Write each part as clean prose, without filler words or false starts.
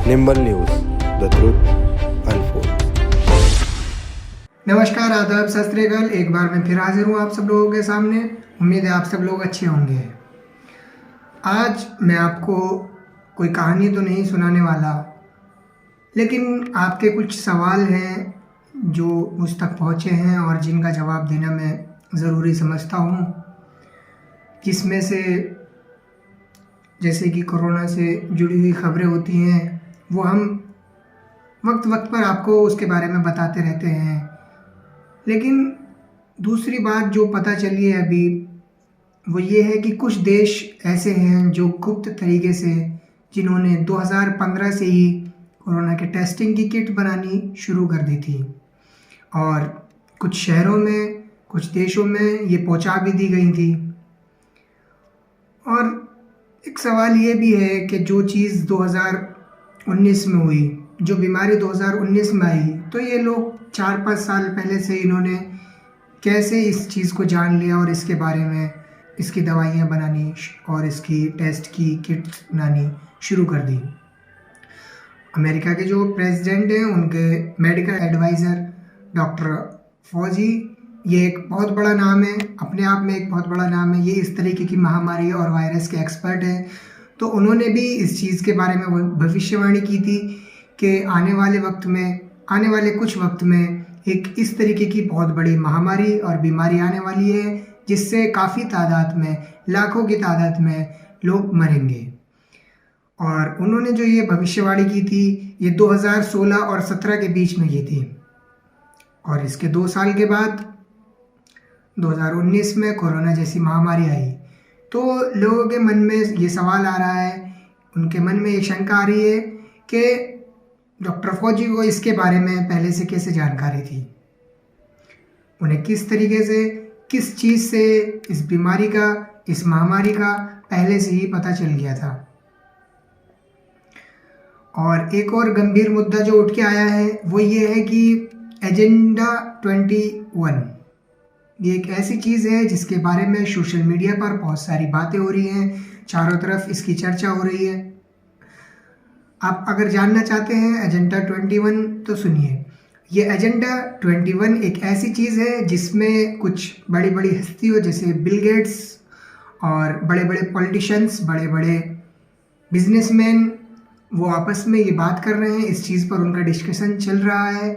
Nimble news the truth unfold. नमस्कार, आदाब, सत श्री अकाल। एक बार मैं फिर हाजिर हूँ आप सब लोगों के सामने। उम्मीद है आप सब लोग अच्छे होंगे। आज मैं आपको कोई कहानी तो नहीं सुनाने वाला, लेकिन आपके कुछ सवाल हैं जो मुझ तक पहुँचे हैं और जिनका जवाब देना मैं ज़रूरी समझता हूँ। जिसमें से जैसे कि कोरोना से जुड़ी हुई खबरें होती हैं, वो हम वक्त वक्त पर आपको उसके बारे में बताते रहते हैं। लेकिन दूसरी बात जो पता चली है अभी, वो ये है कि कुछ देश ऐसे हैं जो गुप्त तरीके से, जिन्होंने 2015 से ही कोरोना के टेस्टिंग की किट बनानी शुरू कर दी थी और कुछ शहरों में, कुछ देशों में ये पहुंचा भी दी गई थी। और एक सवाल ये भी है कि जो चीज़ 2019 में हुई, जो बीमारी 2019 में आई, तो ये लोग 4-5 साल पहले से इन्होंने कैसे इस चीज़ को जान लिया और इसके बारे में इसकी दवाइयाँ बनानी और इसकी टेस्ट की किट बनानी शुरू कर दी। अमेरिका के जो प्रेसिडेंट हैं, उनके मेडिकल एडवाइज़र डॉक्टर फौजी, ये एक बहुत बड़ा नाम है, अपने आप में एक बहुत बड़ा नाम है। ये इस तरीके की महामारी और वायरस के एक्सपर्ट हैं। तो उन्होंने भी इस चीज़ के बारे में भविष्यवाणी की थी कि आने वाले कुछ वक्त में एक इस तरीके की बहुत बड़ी महामारी और बीमारी आने वाली है, जिससे काफ़ी तादाद में, लाखों की तादाद में लोग मरेंगे। और उन्होंने जो ये भविष्यवाणी की थी, ये 2016 और 17 के बीच में की थी। और इसके 2 साल के बाद 2019 में कोरोना जैसी महामारी आई। तो लोगों के मन में ये सवाल आ रहा है, उनके मन में ये शंका आ रही है कि डॉक्टर फौजी को इसके बारे में पहले से कैसे जानकारी थी, उन्हें किस तरीके से, किस चीज़ से इस बीमारी का, इस महामारी का पहले से ही पता चल गया था। और एक और गंभीर मुद्दा जो उठ के आया है, वो ये है कि एजेंडा 21 ये एक ऐसी चीज़ है जिसके बारे में सोशल मीडिया पर बहुत सारी बातें हो रही हैं, चारों तरफ इसकी चर्चा हो रही है। आप अगर जानना चाहते हैं एजेंडा 21, तो सुनिए। ये एजेंडा 21 एक ऐसी चीज़ है जिसमें कुछ बड़ी बड़ी हस्तियों जैसे बिल गेट्स और बड़े बड़े पॉलिटिशियंस, बड़े बड़े बिजनेसमैन, वो आपस में ये बात कर रहे हैं। इस चीज़ पर उनका डिस्कशन चल रहा है,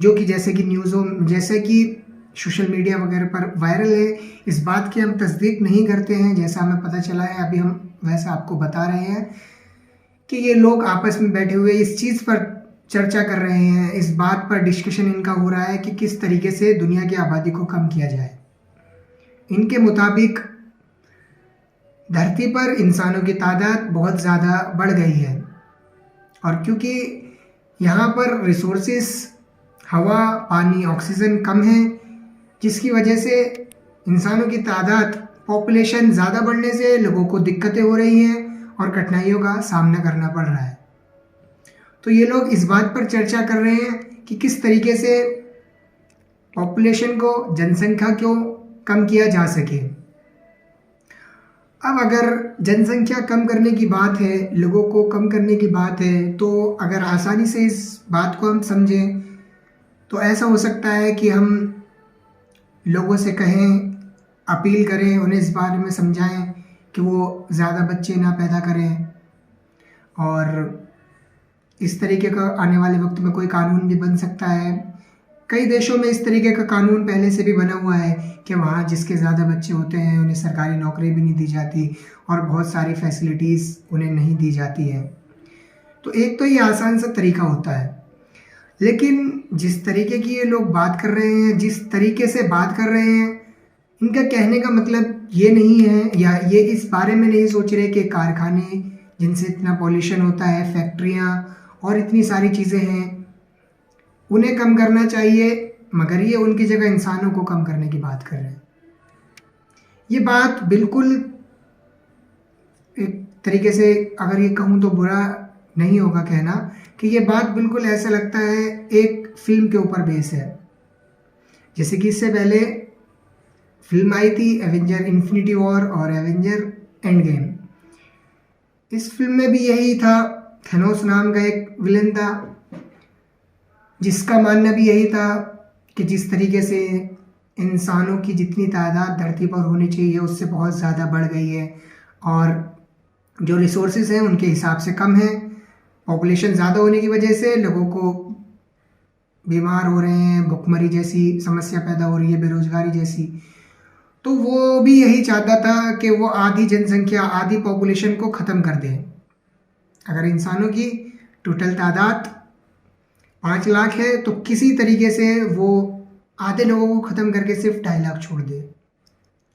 जो कि जैसे कि न्यूज़ों, जैसे कि सोशल मीडिया वगैरह पर वायरल है। इस बात की हम तस्दीक नहीं करते हैं, जैसा हमें पता चला है अभी हम वैसा आपको बता रहे हैं कि ये लोग आपस में बैठे हुए इस चीज़ पर चर्चा कर रहे हैं। इस बात पर डिस्कशन इनका हो रहा है कि किस तरीके से दुनिया की आबादी को कम किया जाए। इनके मुताबिक धरती पर इंसानों की तादाद बहुत ज़्यादा बढ़ गई है, और क्योंकि यहाँ पर रिसोर्सेस, हवा, पानी, ऑक्सीजन कम है, जिसकी वजह से इंसानों की तादाद, पॉपुलेशन ज़्यादा बढ़ने से लोगों को दिक्कतें हो रही हैं और कठिनाइयों का सामना करना पड़ रहा है। तो ये लोग इस बात पर चर्चा कर रहे हैं कि किस तरीके से पॉपुलेशन को, जनसंख्या को कम किया जा सके। अब अगर जनसंख्या कम करने की बात है, लोगों को कम करने की बात है, तो अगर आसानी से इस बात को हम समझें तो ऐसा हो सकता है कि हम लोगों से कहें, अपील करें, उन्हें इस बारे में समझाएं कि वो ज़्यादा बच्चे ना पैदा करें। और इस तरीके का आने वाले वक्त में कोई कानून भी बन सकता है। कई देशों में इस तरीके का कानून पहले से भी बना हुआ है कि वहाँ जिसके ज़्यादा बच्चे होते हैं उन्हें सरकारी नौकरी भी नहीं दी जाती और बहुत सारी फैसिलिटीज़ उन्हें नहीं दी जाती है। तो एक तो ये आसान सा तरीका होता है, लेकिन जिस तरीके की ये लोग बात कर रहे हैं, जिस तरीके से बात कर रहे हैं, इनका कहने का मतलब ये नहीं है, या ये इस बारे में नहीं सोच रहे कि कारखाने जिनसे इतना पॉल्यूशन होता है, फैक्ट्रियाँ और इतनी सारी चीज़ें हैं, उन्हें कम करना चाहिए, मगर ये उनकी जगह इंसानों को कम करने की बात कर रहे हैं। ये बात बिल्कुल, एक तरीके से अगर ये कहूँ तो बुरा नहीं होगा कहना, कि ये बात बिल्कुल ऐसा लगता है एक फिल्म के ऊपर बेस है। जैसे कि इससे पहले फिल्म आई थी एवेंजर इन्फिनिटी वॉर और एवेंजर एंड गेम। इस फिल्म में भी यही था थेनोस नाम का एक विलन था, जिसका मानना भी यही था कि जिस तरीके से इंसानों की जितनी तादाद धरती पर होनी चाहिए उससे बहुत ज़्यादा बढ़ गई है, और जो रिसोर्सेज हैं उनके हिसाब से कम है। पॉपुलेशन ज़्यादा होने की वजह से लोगों को बीमार हो रहे हैं, भुखमरी जैसी समस्या पैदा हो रही है, बेरोजगारी जैसी। तो वो भी यही चाहता था कि वो आधी जनसंख्या, आधी पॉपुलेशन को ख़त्म कर दे। अगर इंसानों की टोटल तादाद 5 लाख है तो किसी तरीके से वो आधे लोगों को ख़त्म करके सिर्फ 2.5 लाख छोड़ दे।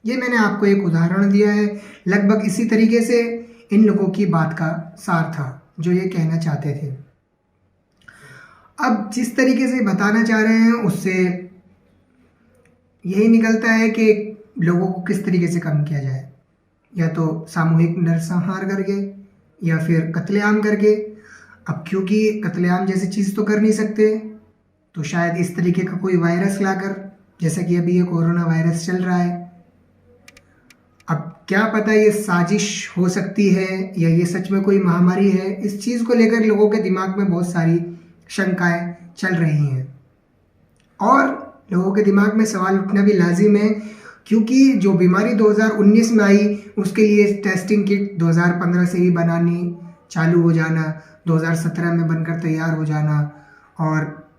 ये मैंने आपको एक उदाहरण दिया है। लगभग इसी तरीके से इन लोगों की बात का सार था जो ये कहना चाहते थे। अब जिस तरीके से बताना चाह रहे हैं उससे यही निकलता है कि लोगों को किस तरीके से कम किया जाए, या तो सामूहिक नरसंहार करके या फिर कत्लेआम करके। अब क्योंकि कत्लेआम जैसी चीज़ तो कर नहीं सकते, तो शायद इस तरीके का कोई वायरस लाकर, जैसा कि अभी ये कोरोना वायरस चल रहा है। अब क्या पता ये साजिश हो सकती है या ये सच में कोई महामारी है। इस चीज़ को लेकर लोगों के दिमाग में बहुत सारी शंकाएं चल रही हैं, और लोगों के दिमाग में सवाल उठना भी लाजिम है, क्योंकि जो बीमारी 2019 में आई उसके लिए टेस्टिंग किट 2015 से ही बनानी चालू हो जाना, 2017 में बनकर तैयार हो जाना, और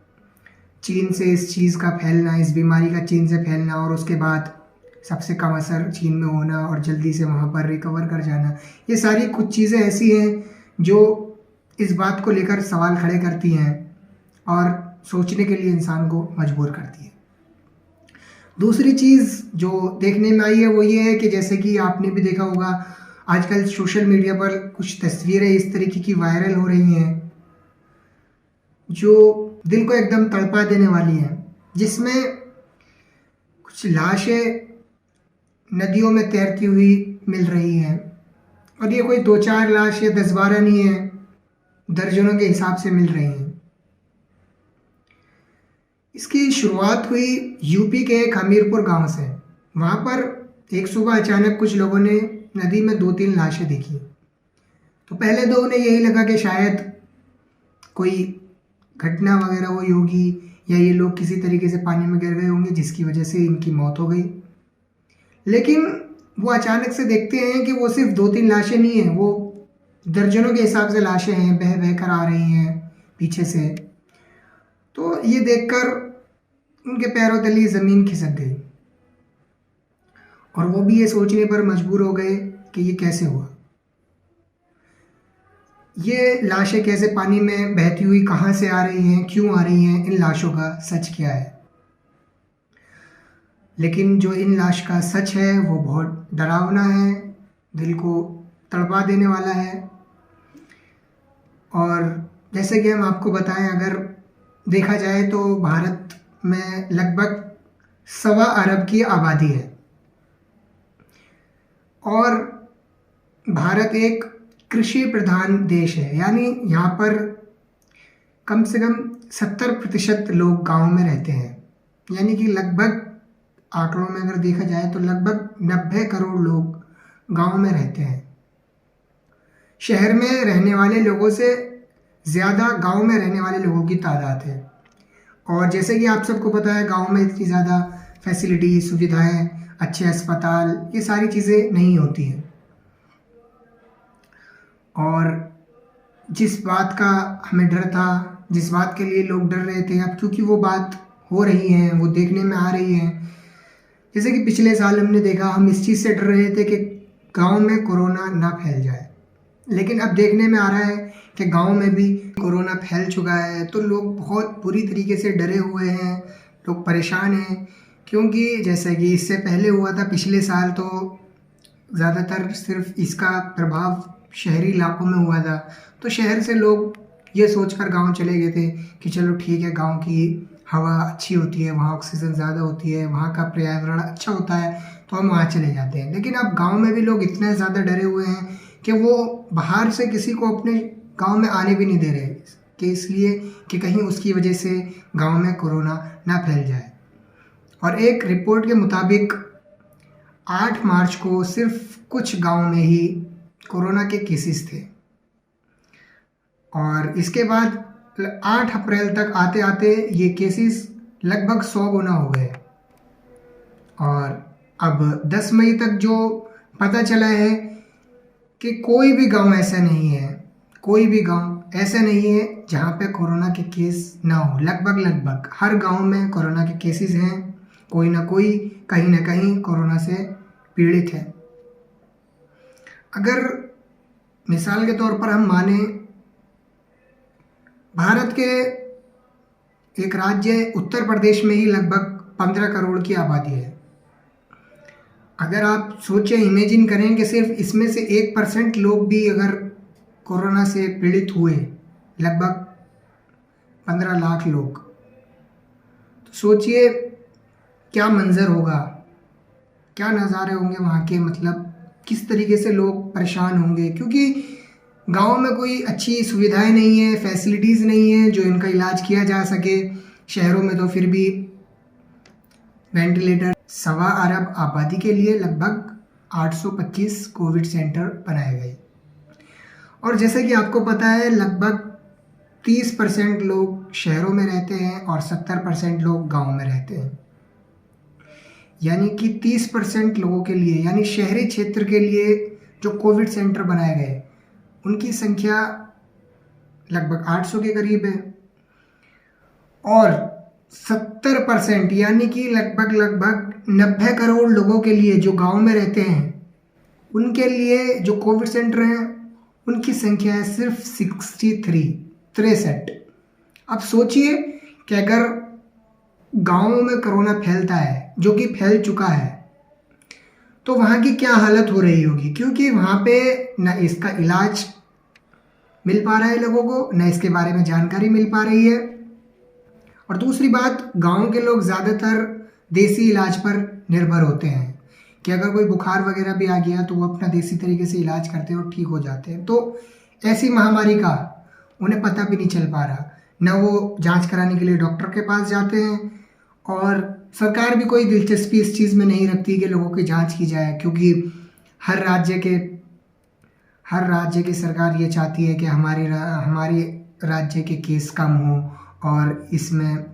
चीन से इस चीज़ का फैलना, इस बीमारी का चीन से फैलना, और उसके बाद सबसे कम असर चीन में होना और जल्दी से वहाँ पर रिकवर कर जाना। ये सारी कुछ चीज़ें ऐसी हैं जो इस बात को लेकर सवाल खड़े करती हैं और सोचने के लिए इंसान को मजबूर करती है। दूसरी चीज़ जो देखने में आई है वो ये है कि जैसे कि आपने भी देखा होगा, आजकल सोशल मीडिया पर कुछ तस्वीरें इस तरीके की वायरल हो रही हैं जो दिल को एकदम तड़पा देने वाली हैं, जिसमें कुछ लाशें नदियों में तैरती हुई मिल रही हैं, और ये कोई 2-4 लाश या 10-12 नहीं है, दर्जनों के हिसाब से मिल रही हैं। इसकी शुरुआत हुई यूपी के एक हमीरपुर गांव से। वहाँ पर एक सुबह अचानक कुछ लोगों ने नदी में 2-3 लाशें देखी। तो पहले तो उन्हें यही लगा कि शायद कोई घटना वगैरह हुई होगी, या ये लोग किसी तरीके से पानी में गिर गए होंगे जिसकी वजह से इनकी मौत हो गई। लेकिन वो अचानक से देखते हैं कि वो सिर्फ 2-3 लाशें नहीं हैं, वो दर्जनों के हिसाब से लाशें हैं, बह बह कर आ रही हैं पीछे से। तो ये देखकर उनके पैरों तले ज़मीन खिसक गई, और वो भी ये सोचने पर मजबूर हो गए कि ये कैसे हुआ, ये लाशें कैसे पानी में बहती हुई कहाँ से आ रही हैं, क्यों आ रही हैं, इन लाशों का सच क्या है। लेकिन जो इन लाश का सच है वो बहुत डरावना है, दिल को तड़पा देने वाला है। और जैसे कि हम आपको बताएं, अगर देखा जाए तो भारत में लगभग 1.25 अरब की आबादी है, और भारत एक कृषि प्रधान देश है, यानी यहाँ पर कम से कम 70% लोग गांव में रहते हैं। यानी कि लगभग आंकड़ों में अगर देखा जाए तो लगभग 90 करोड़ लोग गांव में रहते हैं। शहर में रहने वाले लोगों से ज़्यादा गांव में रहने वाले लोगों की तादाद है। और जैसे कि आप सबको पता है, गांव में इतनी ज़्यादा फैसिलिटी, सुविधाएं, अच्छे अस्पताल, ये सारी चीज़ें नहीं होती हैं। और जिस बात का हमें डर था, जिस बात के लिए लोग डर रहे थे, अब क्योंकि वो बात हो रही है, वो देखने में आ रही है। जैसे कि पिछले साल हमने देखा, हम इस चीज़ से डर रहे थे कि गांव में कोरोना ना फैल जाए, लेकिन अब देखने में आ रहा है कि गांव में भी कोरोना फैल चुका है। तो लोग बहुत बुरी तरीके से डरे हुए हैं, लोग परेशान हैं, क्योंकि जैसे कि इससे पहले हुआ था पिछले साल, तो ज़्यादातर सिर्फ इसका प्रभाव शहरी इलाकों में हुआ था। तो शहर से लोग ये सोचकर गांव चले गए थे कि चलो ठीक है, गांव की हवा अच्छी होती है, वहाँ ऑक्सीजन ज़्यादा होती है, वहाँ का पर्यावरण अच्छा होता है, तो हम वहाँ चले जाते हैं। लेकिन अब गांव में भी लोग इतने ज़्यादा डरे हुए हैं कि वो बाहर से किसी को अपने गांव में आने भी नहीं दे रहे, कि इसलिए कि कहीं उसकी वजह से गांव में कोरोना ना फैल जाए। और एक रिपोर्ट के मुताबिक 8 मार्च को सिर्फ कुछ गांव में ही कोरोना के केसेस थे, और इसके बाद 8 अप्रैल तक आते आते ये केसेस लगभग 100 गुना हो गए। और अब 10 मई तक जो पता चला है कि कोई भी गांव ऐसा नहीं है, कोई भी गांव ऐसा नहीं है जहां पे कोरोना के केस ना हो। लगभग हर गांव में कोरोना के केसेस हैं, कोई ना कोई कहीं ना कहीं कोरोना से पीड़ित है। अगर मिसाल के तौर पर हम माने, भारत के एक राज्य उत्तर प्रदेश में ही लगभग 15 करोड़ की आबादी है। अगर आप सोचें, इमेजिन करें कि सिर्फ इसमें से 1% लोग भी अगर कोरोना से पीड़ित हुए, लगभग 15 लाख लोग, तो सोचिए क्या मंजर होगा, क्या नज़ारे होंगे वहाँ के, मतलब किस तरीके से लोग परेशान होंगे। क्योंकि गांव में कोई अच्छी सुविधाएं नहीं है, फैसिलिटीज़ नहीं है जो इनका इलाज किया जा सके। शहरों में तो फिर भी वेंटिलेटर, 1.25 अरब आबादी के लिए लगभग 825 कोविड सेंटर बनाए गए। और जैसे कि आपको पता है, लगभग 30% लोग शहरों में रहते हैं और 70% लोग गांव में रहते हैं। यानी कि 30% लोगों के लिए, यानी शहरी क्षेत्र के लिए जो कोविड सेंटर बनाए गए, उनकी संख्या लगभग 800 के करीब है। और 70% यानी कि लगभग 90 करोड़ लोगों के लिए जो गांव में रहते हैं, उनके लिए जो कोविड सेंटर हैं उनकी संख्या है सिर्फ 63। अब सोचिए कि अगर गांवों में कोरोना फैलता है, जो कि फैल चुका है, तो वहाँ की क्या हालत हो रही होगी। क्योंकि वहाँ पे न इसका इलाज मिल पा रहा है लोगों को, न इसके बारे में जानकारी मिल पा रही है। और दूसरी बात, गांव के लोग ज़्यादातर देसी इलाज पर निर्भर होते हैं कि अगर कोई बुखार वगैरह भी आ गया तो वो अपना देसी तरीके से इलाज करते हैं और ठीक हो जाते हैं। तो ऐसी महामारी का उन्हें पता भी नहीं चल पा रहा, न वो जांच कराने के लिए डॉक्टर के पास जाते हैं, और सरकार भी कोई दिलचस्पी इस चीज़ में नहीं रखती कि लोगों की जांच की जाए। क्योंकि हर राज्य की सरकार ये चाहती है कि हमारी राज्य के केस कम हो और इसमें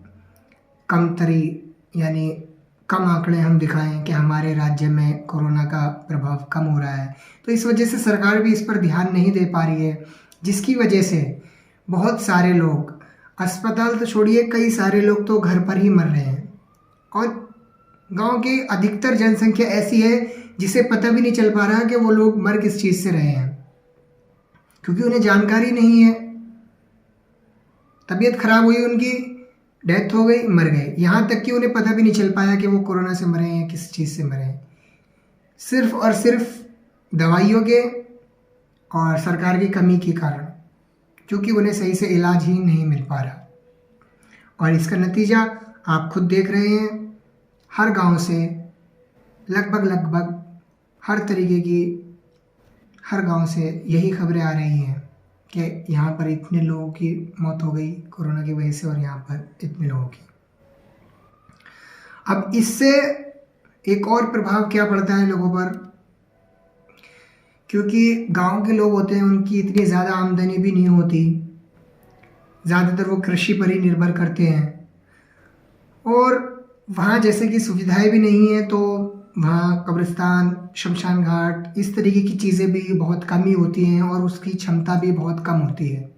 यानी कम आंकड़े हम दिखाएं कि हमारे राज्य में कोरोना का प्रभाव कम हो रहा है। तो इस वजह से सरकार भी इस पर ध्यान नहीं दे पा रही है, जिसकी वजह से बहुत सारे लोग, अस्पताल तो छोड़िए, कई सारे लोग तो घर पर ही मर रहे हैं। और गांव की अधिकतर जनसंख्या ऐसी है जिसे पता भी नहीं चल पा रहा कि वो लोग मर किस चीज़ से रहे हैं, क्योंकि उन्हें जानकारी नहीं है। तबीयत खराब हुई, उनकी डेथ हो गई, मर गए। यहाँ तक कि उन्हें पता भी नहीं चल पाया कि वो कोरोना से मरे हैं, किस चीज़ से मरे हैं। सिर्फ और सिर्फ दवाइयों के और सरकार की कमी के कारण, क्योंकि उन्हें सही से इलाज ही नहीं मिल पा रहा। और इसका नतीजा आप खुद देख रहे हैं, हर गांव से लगभग हर तरीके की, हर गांव से यही खबरें आ रही हैं कि यहाँ पर इतने लोगों की मौत हो गई कोरोना की वजह से, और यहाँ पर इतने लोगों की। अब इससे एक और प्रभाव क्या पड़ता है लोगों पर, क्योंकि गांव के लोग होते हैं, उनकी इतनी ज़्यादा आमदनी भी नहीं होती, ज़्यादातर वो कृषि पर ही निर्भर करते हैं। और वहाँ जैसे कि सुविधाएं भी नहीं है, तो वहाँ कब्रिस्तान, शमशान घाट, इस तरीके की चीज़ें भी बहुत कम ही होती हैं और उसकी क्षमता भी बहुत कम होती है।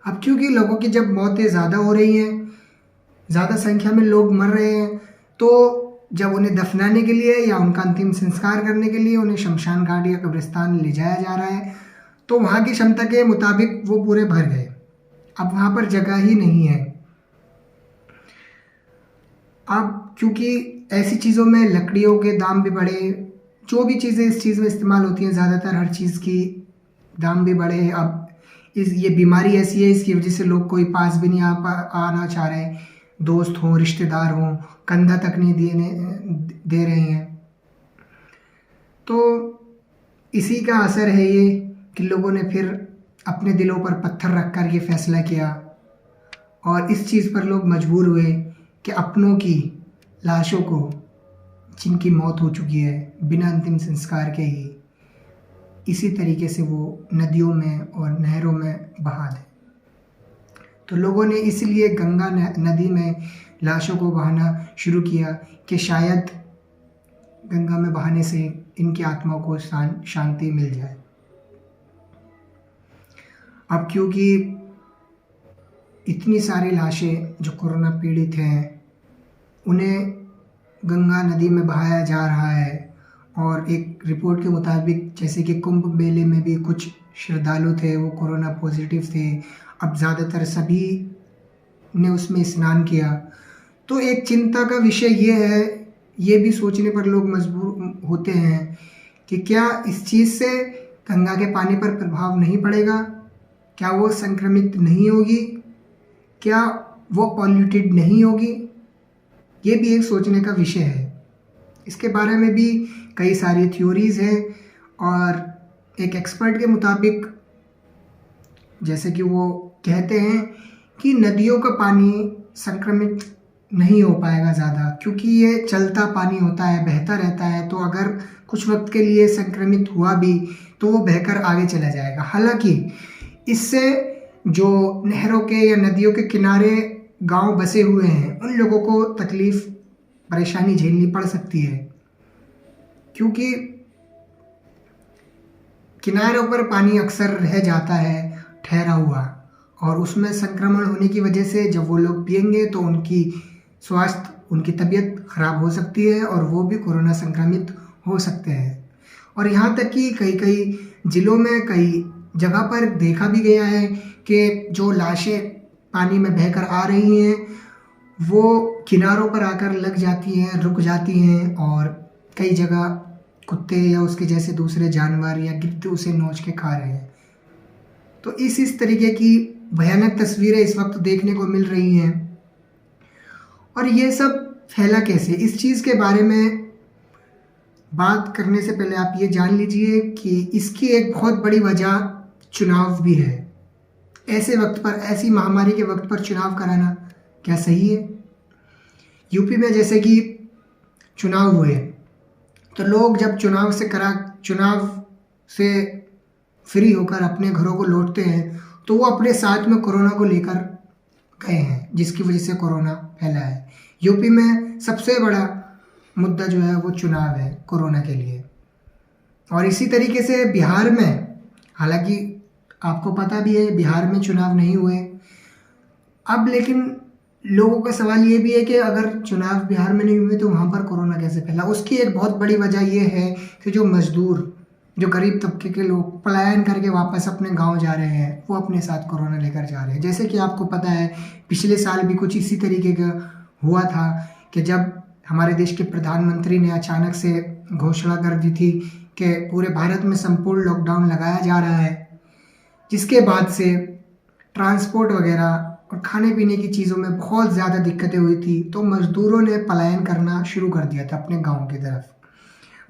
अब क्योंकि लोगों की जब मौतें ज़्यादा हो रही हैं, ज़्यादा संख्या में लोग मर रहे हैं, तो जब उन्हें दफनाने के लिए या उनका अंतिम संस्कार करने के लिए उन्हें शमशान घाट या कब्रिस्तान ले जाया जा रहा है, तो वहाँ की क्षमता के मुताबिक वो पूरे भर गए। अब वहाँ पर जगह ही नहीं है। अब क्योंकि ऐसी चीज़ों में लकड़ियों के दाम भी बढ़े, जो भी चीज़ें इस चीज़ में इस्तेमाल होती हैं, ज़्यादातर हर चीज़ की दाम भी बढ़े। अब ये बीमारी ऐसी है, इसकी वजह से लोग कोई पास भी नहीं आना चाह रहे, दोस्त हों, रिश्तेदार हों, कंधा तक नहीं दे रहे हैं। तो इसी का असर है ये कि लोगों ने फिर अपने दिलों पर पत्थर रख कर ये फैसला किया, और इस चीज़ पर लोग मजबूर हुए कि अपनों की लाशों को, जिनकी मौत हो चुकी है, बिना अंतिम संस्कार के ही इसी तरीके से वो नदियों में और नहरों में बहा दें। तो लोगों ने इसलिए गंगा नदी में लाशों को बहाना शुरू किया कि शायद गंगा में बहाने से इनकी आत्मा को शांति मिल जाए। अब क्योंकि इतनी सारी लाशें जो कोरोना पीड़ित हैं उन्हें गंगा नदी में बहाया जा रहा है, और एक रिपोर्ट के मुताबिक जैसे कि कुंभ मेले में भी कुछ श्रद्धालु थे वो कोरोना पॉजिटिव थे, अब ज़्यादातर सभी ने उसमें स्नान किया। तो एक चिंता का विषय ये है, ये भी सोचने पर लोग मजबूर होते हैं कि क्या इस चीज़ से गंगा के पानी पर प्रभाव नहीं पड़ेगा, क्या वो संक्रमित नहीं होगी, क्या वो पॉल्यूटेड नहीं होगी। ये भी एक सोचने का विषय है। इसके बारे में भी कई सारी थ्योरीज हैं, और एक एक्सपर्ट के मुताबिक जैसे कि वो कहते हैं कि नदियों का पानी संक्रमित नहीं हो पाएगा ज़्यादा, क्योंकि ये चलता पानी होता है, बहता रहता है। तो अगर कुछ वक्त के लिए संक्रमित हुआ भी तो वो बहकर आगे चला जाएगा। हालांकि इससे जो नहरों के या नदियों के किनारे गांव बसे हुए हैं उन लोगों को तकलीफ परेशानी झेलनी पड़ सकती है, क्योंकि किनारों पर पानी अक्सर रह जाता है ठहरा हुआ, और उसमें संक्रमण होने की वजह से जब वो लोग पिएंगे तो उनकी स्वास्थ्य, उनकी तबीयत खराब हो सकती है और वो भी कोरोना संक्रमित हो सकते हैं। और यहाँ तक कि कई जिलों में कई जगह पर देखा भी गया है कि जो लाशें पानी में बहकर आ रही हैं वो किनारों पर आकर लग जाती हैं, रुक जाती हैं, और कई जगह कुत्ते या उसके जैसे दूसरे जानवर या गिद्ध उसे नोच के खा रहे हैं। तो इस तरीके की भयानक तस्वीरें इस वक्त देखने को मिल रही हैं। और ये सब फैला कैसे, इस चीज़ के बारे में बात करने से पहले आप ये जान लीजिए कि इसकी एक बहुत बड़ी वजह चुनाव भी है। ऐसे वक्त पर, ऐसी महामारी के वक्त पर चुनाव कराना क्या सही है? यूपी में जैसे कि चुनाव हुए तो लोग जब चुनाव से फ्री होकर अपने घरों को लौटते हैं तो वो अपने साथ में कोरोना को लेकर गए हैं, जिसकी वजह से कोरोना फैला है। यूपी में सबसे बड़ा मुद्दा जो है वो चुनाव है कोरोना के लिए। और इसी तरीके से बिहार में, हालांकि आपको पता भी है बिहार में चुनाव नहीं हुए अब, लेकिन लोगों का सवाल ये भी है कि अगर चुनाव बिहार में नहीं हुए तो वहाँ पर कोरोना कैसे फैला। उसकी एक बहुत बड़ी वजह ये है कि जो मजदूर, जो गरीब तबके के लोग पलायन करके वापस अपने गांव जा रहे हैं वो अपने साथ कोरोना लेकर जा रहे हैं। जैसे कि आपको पता है पिछले साल भी कुछ इसी तरीके का हुआ था कि जब हमारे देश के प्रधानमंत्री ने अचानक से घोषणा कर दी थी कि पूरे भारत में संपूर्ण लॉकडाउन लगाया जा रहा है, जिसके बाद से ट्रांसपोर्ट वगैरह और खाने पीने की चीज़ों में बहुत ज़्यादा दिक्कतें हुई थी। तो मज़दूरों ने पलायन करना शुरू कर दिया था अपने गांव की तरफ।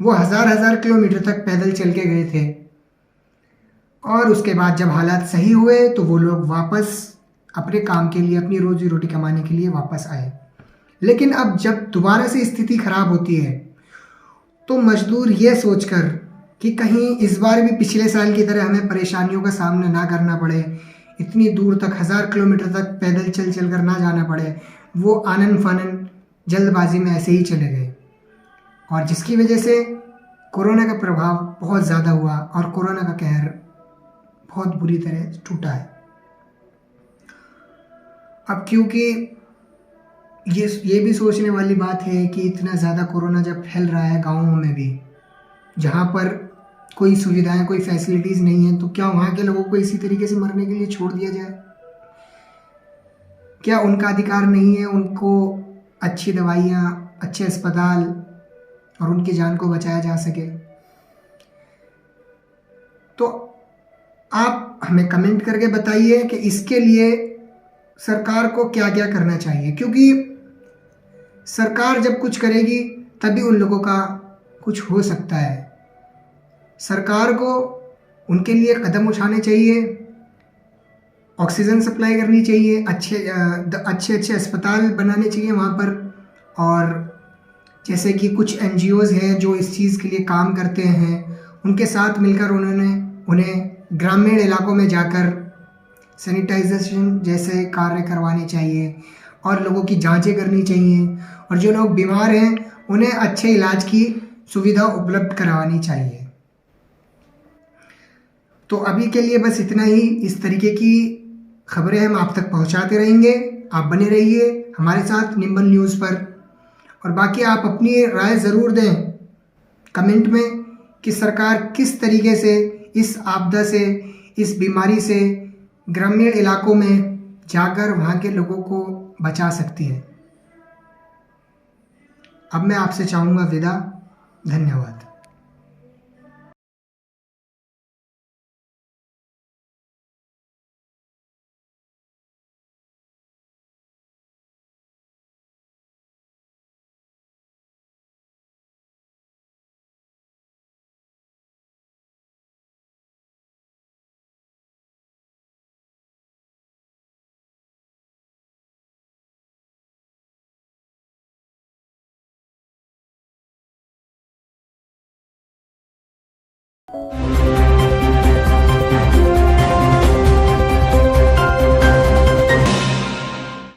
वो हज़ार किलोमीटर तक पैदल चल के गए थे, और उसके बाद जब हालात सही हुए तो वो लोग वापस अपने काम के लिए, अपनी रोजी रोटी कमाने के लिए वापस आए। लेकिन अब जब दोबारा से स्थिति खराब होती है तो मजदूर ये सोचकर कि कहीं इस बार भी पिछले साल की तरह हमें परेशानियों का सामना ना करना पड़े, इतनी दूर तक 1000 किलोमीटर तक पैदल चल कर ना जाना पड़े, वो आनन फानन जल्दबाजी में ऐसे ही चले गए, और जिसकी वजह से कोरोना का प्रभाव बहुत ज़्यादा हुआ और कोरोना का कहर बहुत बुरी तरह टूटा है। अब क्योंकि ये भी सोचने वाली बात है कि इतना ज़्यादा कोरोना जब फैल रहा है गाँवों में भी, जहाँ पर कोई सुविधाएं, कोई फैसिलिटीज़ नहीं है, तो क्या वहाँ के लोगों को इसी तरीके से मरने के लिए छोड़ दिया जाए? क्या उनका अधिकार नहीं है उनको अच्छी दवाइयाँ, अच्छे अस्पताल और उनकी जान को बचाया जा सके? तो आप हमें कमेंट करके बताइए कि इसके लिए सरकार को क्या क्या करना चाहिए, क्योंकि सरकार जब कुछ करेगी तभी उन लोगों का कुछ हो सकता है। सरकार को उनके लिए कदम उठाने चाहिए, ऑक्सीजन सप्लाई करनी चाहिए, अच्छे अस्पताल बनाने चाहिए वहाँ पर, और जैसे कि कुछ NGOs हैं जो इस चीज़ के लिए काम करते हैं, उनके साथ मिलकर उन्हें ग्रामीण इलाकों में जाकर सैनिटाइजेशन जैसे कार्य करवाने चाहिए और लोगों की जांचें करनी चाहिए, और जो लोग बीमार हैं उन्हें अच्छे इलाज की सुविधा उपलब्ध करवानी चाहिए। तो अभी के लिए बस इतना ही। इस तरीके की खबरें हम आप तक पहुंचाते रहेंगे। आप बने रहिए हमारे साथ निंबल न्यूज़ पर। और बाकी आप अपनी राय ज़रूर दें कमेंट में कि सरकार किस तरीके से इस आपदा से, इस बीमारी से ग्रामीण इलाकों में जाकर वहाँ के लोगों को बचा सकती है। अब मैं आपसे चाहूँगा विदा। धन्यवाद।